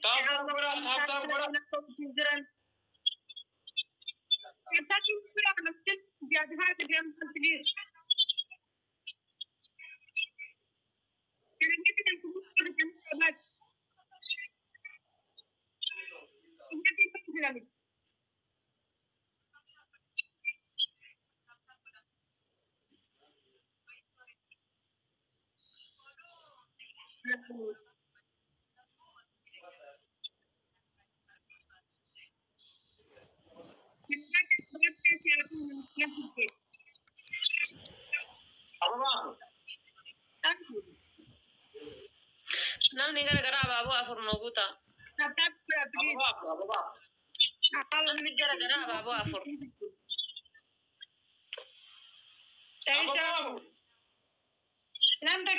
تاب برا namni gara abaaboo afur nooguuta. Namni gara abaaboo afur. Nanda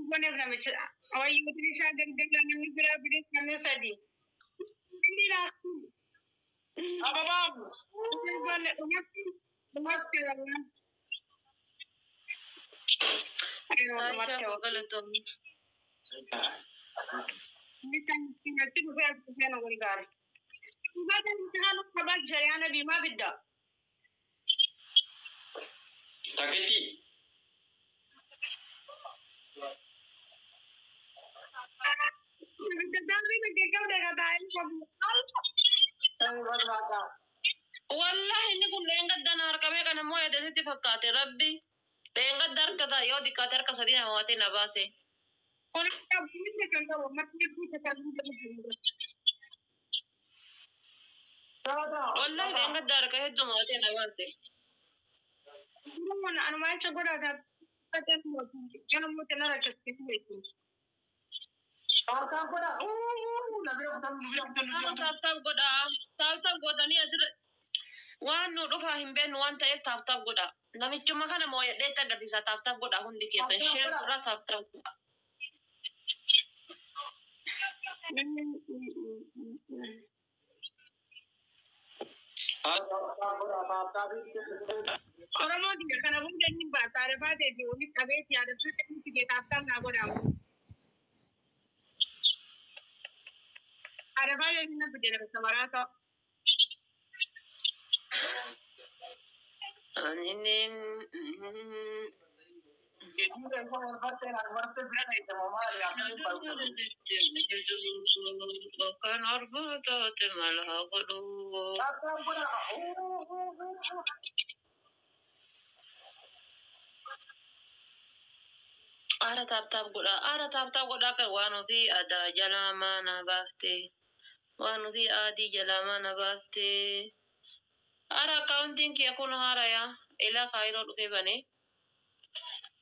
gone namicha awayyo tirisha gangala namni bira bide namni sadi indira ababam bone umatte Aisha wagalatom. nitan tinati ko ya ko gori gar ibada ni halu kabak jariana bima bidda taketi Wallahi inni kun leengaddan harkame kana moo edesitti fakkaate rabbi. Leengadda harkata yoo diqqaate harka sadii namawaatii na baase. Wallahi leengadda harka hedduu mawaatii na baase. Anumacha godata paten mo tenara kesti Taaptaap godhanii asirra waan nu dhufaa hin beeknu waan ta'eef taaptaap godha. Namichuma kana moo yedheetti agarsiisa taaptaap godha hundi keessan sheer irraa taaptaap godha. Oromo dia kana bunda ni ba tare ba da wani kabeti ya da su ta ke tafsan na goda mu. Ada ba yin na bude daga samarata. Ini kan arba'at malah qadu. Ara taaptaap godha kan waan ofii aadaa jalaamaa na baafte. Waan ofii adii jalaamaa na baafte. Ara akkaawuntiin kee kun haaraya. Ilaa kaayiroo dhufee bane.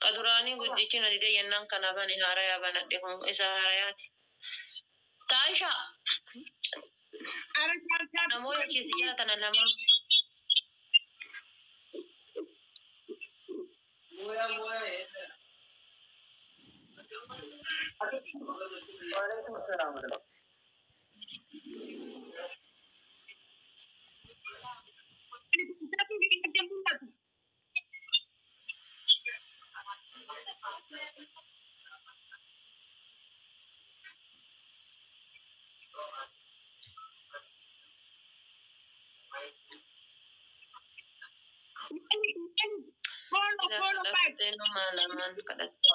Kaduraanii guddichi na didee yennaan kana bane haaraya banadhe kun isa haarayaati. Taasha. Namoota keessi jala tana lama. Teno malaman kadata.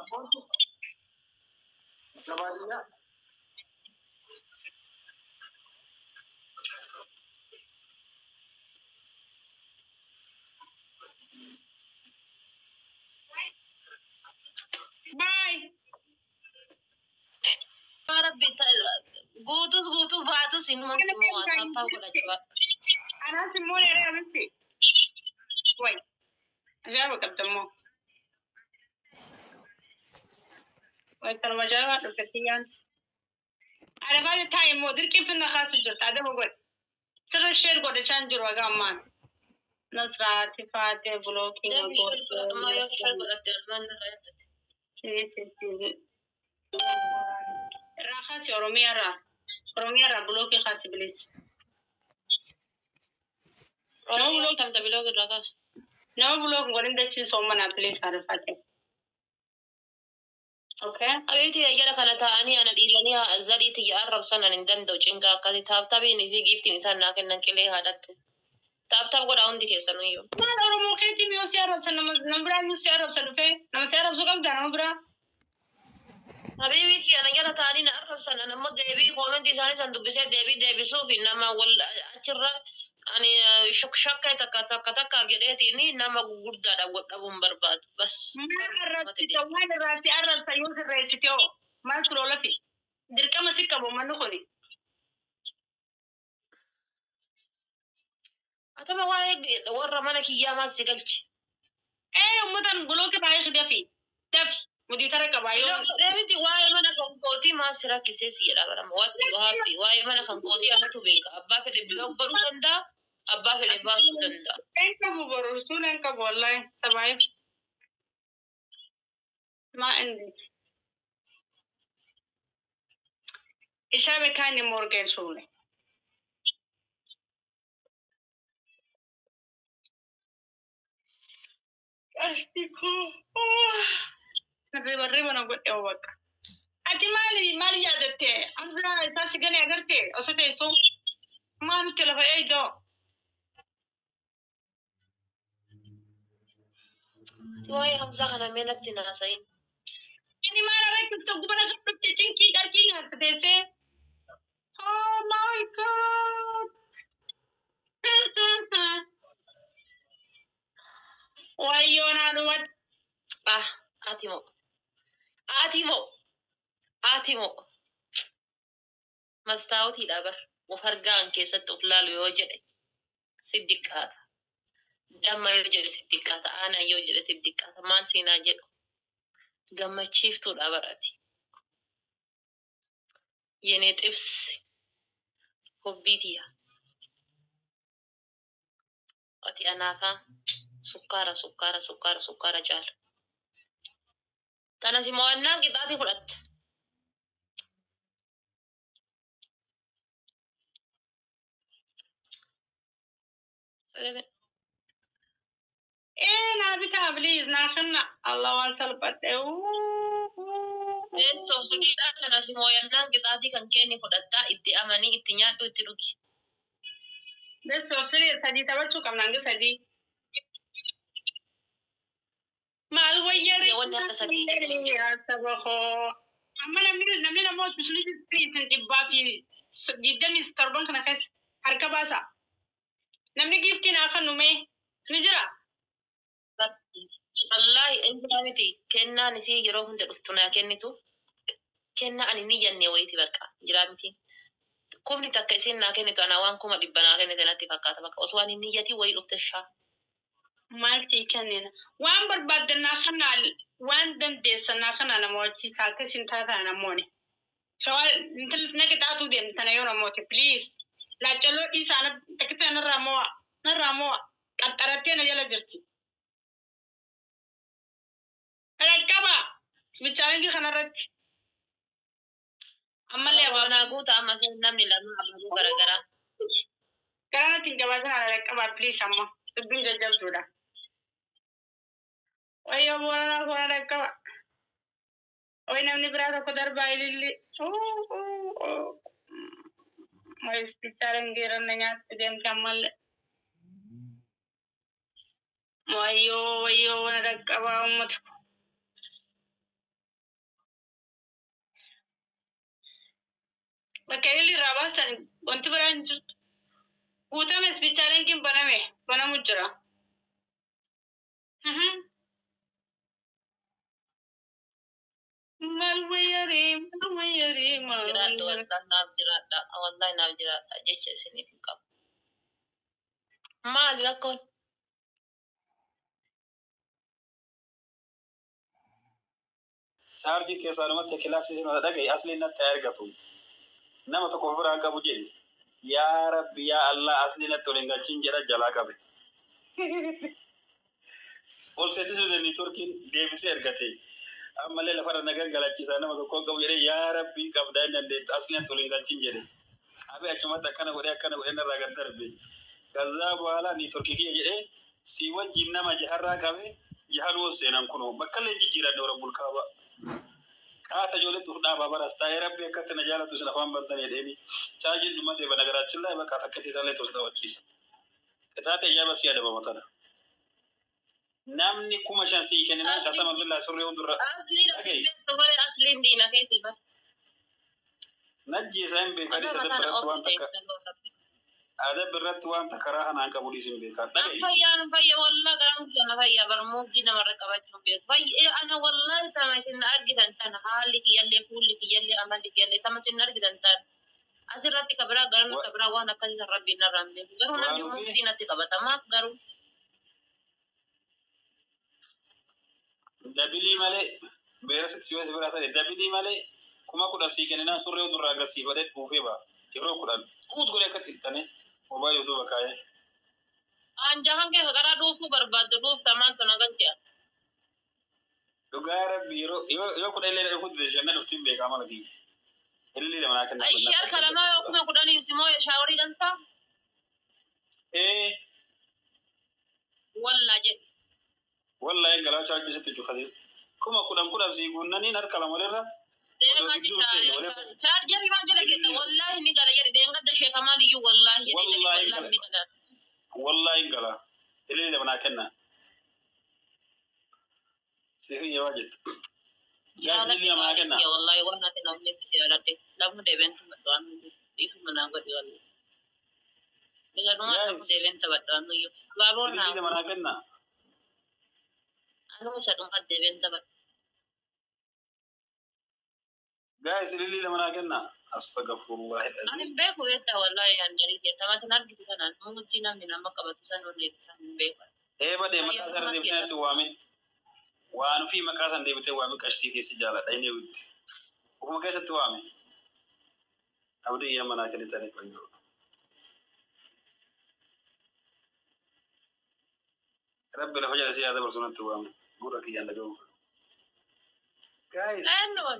Bye. Rabbi guutus baatus inuman simoo taaptaap godha jabaa. Ana simone re abisi. Wai. Ajaba kadamo. Wai tar majaba do katiyan. Ada ba time mo dirki finna khafi jirta da go. Sirra share go da chanjur wa gamman. Nasra tifate blocking go. Ma yoo shal godhatte almaan irraa eeggate. Rakhasi Oromia ra blocking khasi please. Oromoo tamta biloo irraa kaas. No blocking go inda chin so mana please arfate. Okay. Habibti ayyana kana ta'anii ana dhiisanii zaliiti arrab sanan hin danda'u cinqaa akkasii taabtabiinii fi giiftiin isaan naa kennan qilee haadhattu. Taabtaab godhaa hundi keessaniyyuu. Maal Oromoo keetii miyoo si arrabsan nama biraa iyyuu si arrabsa dhufee nama si arrabsuu qabdaa nama biraa. Habibti ana jala ta'anii na arrabsan ana immoo deebii koomentii isaanii san dubbisee deebisuuf nama wal achirra ani shakka takka jedheetiin nama gurguddaadha godhabuun barbaadu. Bas. Maal irratti arrabsa yoo sirreessite hoo maal turoo lafi dirqama si qabu manni kuni. Atama waa'ee warra mana kiyyaa maal si galchi? Ummatan bulooke baay'ee dafi mudii tara qabaa yoo. Deebiti waa'ee mana kan kootii maal si rakkisee si jedha barama. Waa'ee mana kan kootii anatu beeka. Abbaa fedhe biloo godhuu danda'a. Abbaa fedhe baasuu danda'a. Een qabu boruustuun een qabu wallahi sabaayif. Maa indi. Ishaa beekaa inni morgeen suule. Astiko. Riba na godhe waka. Ati maali yaadatte? Anfira isaa si gane agarte osoo teessoo. Maalutti lafa eeydoo. Waa'ee Hamzaa kana meenatti naasayin. Ini maal rakkista gubana kadhutte cinkii dharkii nyaata teessee. Oh my God. Wayyoo naanumat. Atimo. Mastaawotiidha bar. Of argaan keessatti of laalu yoo jedhe siddiqqaata. Damma yoo jedhe siddiqqaata. Aanan yoo jedhe siddiqqaata. Maal siinaa jedhu. Gammachiiftuudha barati. Yenee xibsi. Hobbiitiya. Ati anaafaa sukkaara caala. Tanas immoo annaan qixaati fudhatte. Naa bitaa please naa kanna Allah waan salphadhe. Eessoo sudiidhaan tanas immoo annaan qixaatii kan kenni fudhattaa itti amanii itti nyaadhu itti dhugi. Eessoo firii sadii taphachuu qabnaan gisa sadii. Maal wayyaree wanni akka sadii saba koo amma namni namoota sun isin dhibbaa fi 27 kana keessa harka baasa. Namni giiftiin haa kennume ni jira. Wallahi injira miti kennaan isii yeroo hunda dhuftu naa kennitu kenna ani ni jenne wayiiti bakka jira miti. Kumni takka isin naa kennitu ana waan 100 naa kennite natti fakkaata bakka osoo ani niyyati wayii dhufte shaa. Maaltii kennina waan barbaadannaa kanaa waan dandeessannaa kanaa nama wajjiisaa akka isin taataa namoonni. Shawaa na qixaatuu deemtana yoo namooti please laachaloo dhiisaa takkitee narraa mo'a qaxxarattee na jala jirti. Rakkaba bichaalengi kanarratti. Ammallee Abaaboo guutaa amma namni lama abaaboo garaagaraa. Garanatti hin gabaatan ala rakkabaa please amma dubbiin jajjabduudha. Wayyo boonaa koona rakkaba. Way namni biraa tokko darbaa ililli. Wayis bichaalengi ranna nyaatti deemte ammallee. Wayyo wana rakkabaa ummatu. Bakka ililli irraa baasan wanti biraan jirtu. Guutames bichaalengiin banamu jira. Maal wayyaree. Jiraadha wallahi naaf jiraadha jecha isiniif hin qabu. Maali rakkoon? Saarjii keessanumatti kilaasii sana dhagaye asliin natti argatu. Nama tokko ofirraa qabu jedhe. Yaa Rabbi yaa Allah asliin natti waliin galchiin jedha jalaa qabe. Ol seensisuu dandii turkiin deebisee ergate. Ammallee lafarra nagan galachiisaa nama tokko qabu jedhe yaa Rabbi qabdaa hin dandeettu asliin natti waliin galchiin jedhe. Qabee achumatti akkana godhee narraa gad darbe. Kazaa boohala ni turkii kiyya jedhee si wajjin nama jaharraa qabe jahanuu seenan kunoo bakka illee jijjiiranne warra bulkaaba. Kaata ijoollee tufdhaa baabara asxaa rabbi akkatti na jaalatu sin afaan bantan jedheeni chaajin dhumate banagaraachin laa bakka takkatti talee tosda wachiisa. Kitaata ijaaba si adabama tana. Namni kuma shan sii kennina kasama billaa surree hundurra. Asliin diina keessa ba. Najjiisa hin beekan isa dabbiratti waan takka. Ada birratti waan takka karaa kanaan qabu dhiisin beekan. Fayya wallah garaan sana fayya barmuutii namarra qabachuun beeku. Fayya ana wallah tama isin argitan tan haalli kiyyallee fuulli kiyyallee amalli kiyyallee tama isin argitan tan. Asirratti kabiraa garaan kabiraa waan akkasii rabbiin narraan beeku. Garuu namni muutii natti qabatamaaf garuu. Dabilii malee beerasitti yoo si biraa ta'e dabilii malee kuma kudhan sii kenninaan surree hundurraa agarsiifadhe dhuufee ba'a. Yeroo kudhan guut godhee akka xiixxane mobaayilii utuu bakkaa'ee. Anjahan keessa karaa dhuufuu barbaaddu dhuuftamaan tuna galchee. Dhugaa rabbi yoo kudhan illee dhufuutti deeshanna dhuftiin beekaa mala biyya. Illee lama naa kenna. Ishee harka lamaa yoo kuma kudhanii simoo shaaworii galtaa? Wallaa jedhe. Wallahi galaacha ajjisitti cufate. Kuma kudhan sii guunnaniin harka lama walirra. Chaarjarii maal jala keessa wallahi ni gala jedhe deengadda sheekamaa liyyuu wallahi jedhe wallahi ni gala. Wallahi gala. Illee lama naa kenna. Seefi yoo jettu. Jaalladhi namaa kenna. Wallahi waan ati naan jettu jaalladhi. Lamu deebiintu badhaan dhiifu manaa godhe wallahi. Dhigadhuma lamu deebiintu badhaan nuyyuu. Baaboo naa. Illee lama naa kenna. Anu sadumpat deebiin dabat. Guys, lili lama naa kenna. Astagfirullah. Ani beeku yetta wallahi an jadi jetta matan argitu sanan mumutti namni nama qabatu san ollee san beeku. Badee maqaa sana deebitee waamin. Waan fi maqaa sana deebitee waamin qashtii keessi jaaladha inni witi. Akkuma keessatti waamin. Abdii yaa manaa kenni tani kan jiru. Rabbi lafa jala siyaasa barsuunatti waamin. Gurra kiyyaan dhaga'u. Guys. Enoon.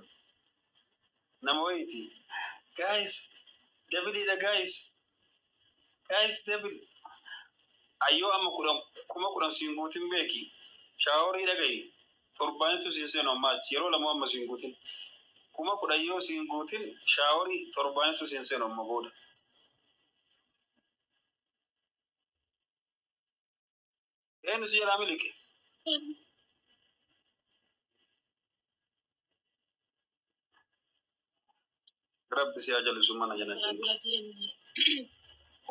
Nama wayiiti. Guys. Dabiliidha guys. Guys dabil. Ayyoo amma kuma kudhan siin guutin beeki. Shaaworii dhagayi. Torbaanitu siin seenu amma achi yeroo lamoo amma siin guutin. Kuma kudhan yoo siin guutin shaaworii torbaanitu siin seenu amma booda. Eenyu si jalaa milike? Rabbi si ajalu sumana jalan jengu.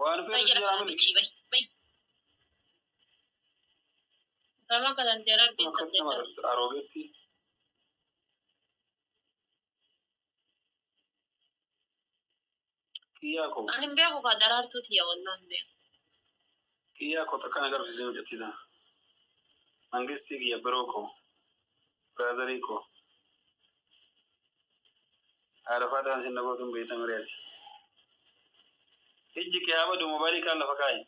Waan fedhu si jalaa milike? Sama kalan Rabbi kadheta. Aroogetti. Kiyyaa ko. Ani beeku ka daraartuuti yaa wallaan beeku. Kiyyaa ko takkan agarsiisee hojjettidha. Mangisti kiyya biroo ko. Biraazarii ko. Haadha faadhaan sinna gootuun beekta mireeti. Ijji kee haa badu moobaayilii kaan lafa kaa'i.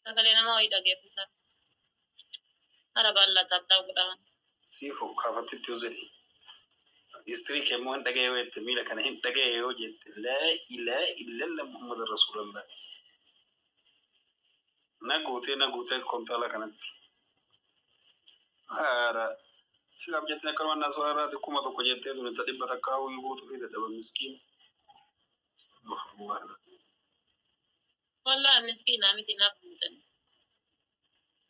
Sagalee nama wayii dhageeffatan. Hara baallaa taabtaa godhaan. Siifu kaafattitti uzuri. Istirii kee immoo hin dhaga'ee yoo jette miila kana hin dhaga'ee yoo jette laa ilaaha illallah Muhammad Rasuulullah. Na guutee kontaala kanatti. Haara. Sigaaf jettee akka mannaa suuraa irraati kuma tokko jettee ture ta dhibba takkaa huyii guutuu fi dadhaba miskiin. Wallahi miskiinaa miti naaf guutan.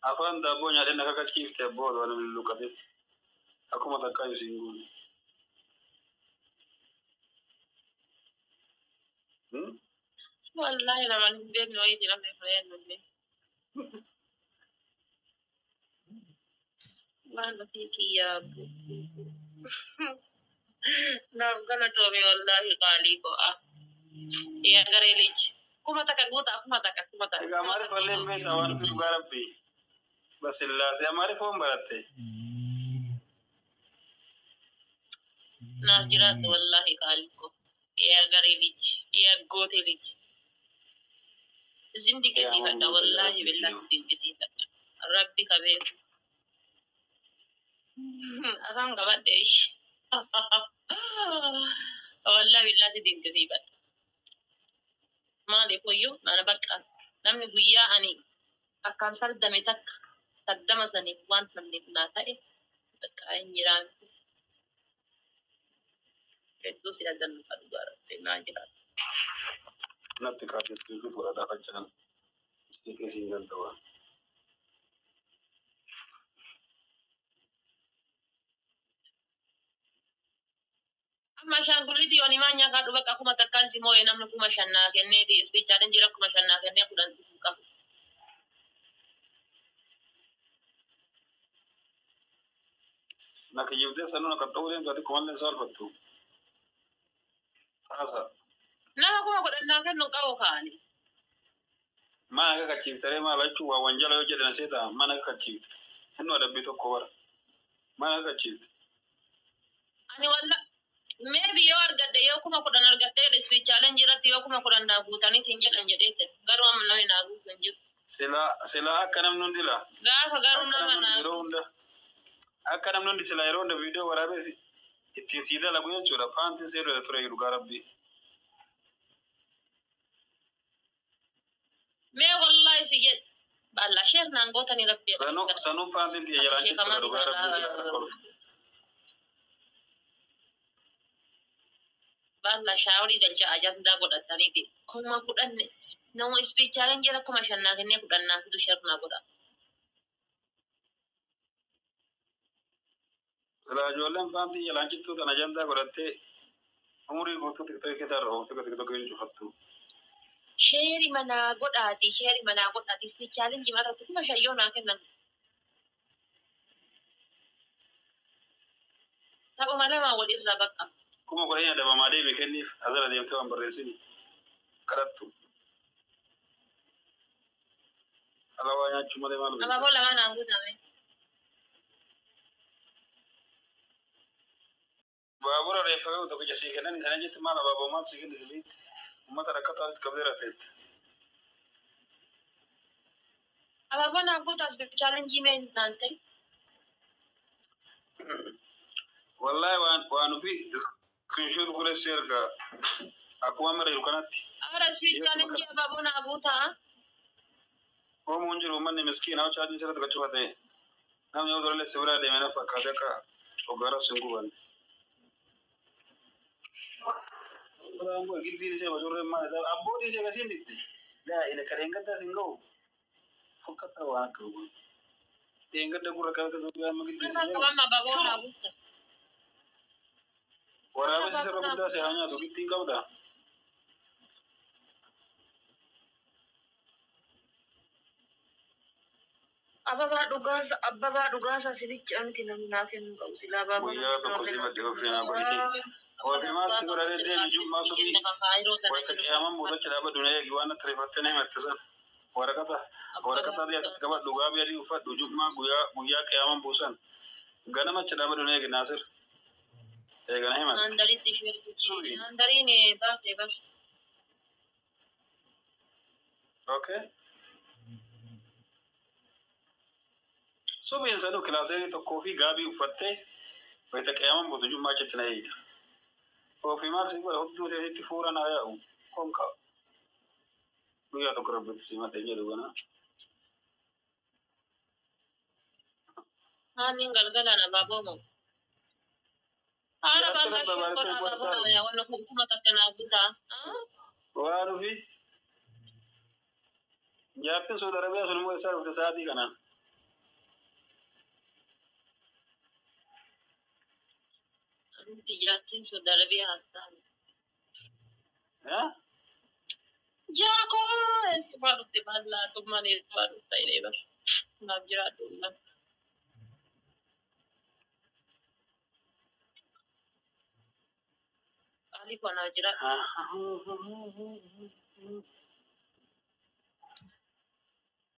Afaan daabboo nyaadhee na kakachiifte booda waan lulluqate. Akkuma takkaa isiin guutu. Wallahi naman hindi wayii jira may fayyadu. Mana kiyyabu. Nam kana tobe wallahi kali ko ya garelij. Kuma taka. Ega amari fallen be tawan fi garabbi. Basilla se amari fon baratte. Na jira wallahi kali ko. Ya garelij, ya gotelij. Zindigi sifadda wallahi billahi zindigi sifadda. Rabbi kabeeku. Afaan qabadhe ishi. Wallahi billahi dinqisiifadha. Maaliif hoyyuu nana bakka namni guyyaa ani akkaan sardame takka sardama saniif waan sanniif naa ta'e kain jiran itu sih ada lupa negara tenang jiran nanti kaki itu ada kacan sedikit singgah doang. Mashan kulit yoni manya kadu bak aku matakan si moe namna ku mashanna kenne di speech challenge jira ku mashanna kenne aku dan tuka Nak yaudah sana nak tahu yang tadi kemarin soal betul. Asa. nama aku mau dan nakan no kau kani Mana kacip tere mana lucu wawanjala aja dan seta mana kacip. Anu ada betul kawar. Mana kacip. ani wala maybe yo argadde yo kuma ku dan argadde di speech challenge jira tiyo kuma ku dan dabu tani tinja dan jadete garu am no ina gu sanjir Sila akanam nundila. ga garu nama na Akanam nundi sila ironda video warabe si. Itti sida lagu ya chura panti sero ya tura iru garabbi. me wallahi sijet balla sher nan gota ni rabbi Sanu panti dia jalan kita iru garabbi. balla shawri dan ja ajam da goda tani di kuma ku dan ne no speech challenge jira kuma shanna kenne ku dan na ku sher na goda Sila jualan panti jalan kita tanah janda korate. Umuri gotu tiktok kita roh tiktok ini hatu. sheri mana godati speech challenge mara tu kuma shayo na kenna ta umala ma wali rabaka Kuma korenya ada mamade bikinni azala dia tuan beresini. Karatu. Alawanya cuma lima lebih. ama bola mana nguda me Babura refa untuk kerja kan ini sana jadi malah babu mal sih kan dilit. Umat ada kata kabera tet. ama bona nguda speech challenge me nante Wallahi wan fi screenshot kule share ka. Aku amera yukanati. ara speech challenge aba bona abuta Ko munjiru manni miskin au charge sira daga chuwa de. Nam yo dole sibra de mena fakka ka ogara singuwan. Rambo giddi je bajore ma da abbo di se gasin ditte. Da ina karenga da singo. Fakata wa ka. Tenga da gura ka da ma giddi. kana kama babona abuta Wara ba sira gudda se hanya to giddi kabda. ababa dugasa sibicha amti namna ken usila baba Buya to kusima de ofina bari. Wafi ma sigura de de ju ma so bi. Wata kiyama mu da kida ba dunaya gi wana trefatte ne mattasa. Warakata dia kaba duga bi ali ufa duju ma buya kiyama busan. Gana ma kida ba dunaya gi nasir. Gana hima. andari tishir andari ne ba ke ba Okay. So bi insanu kilaseri to kofi gabi ufatte. Wata kiyama bu duju ma kitina yi. Kofi ma sigura huddu de tifura na ya konka. Buya to korabut sima de jelu gana. hani galgala na babo mo ara balla Tara babare shukor to aba bor bona ya wala kuma takana abuta Waru fi Jaapin Saudi Arabia sun mu isar ta sadi kana. tijatin saudara bi hasan Ha? jako sebaru te balla to mane baru tai ba na jira dulla ali ko na jira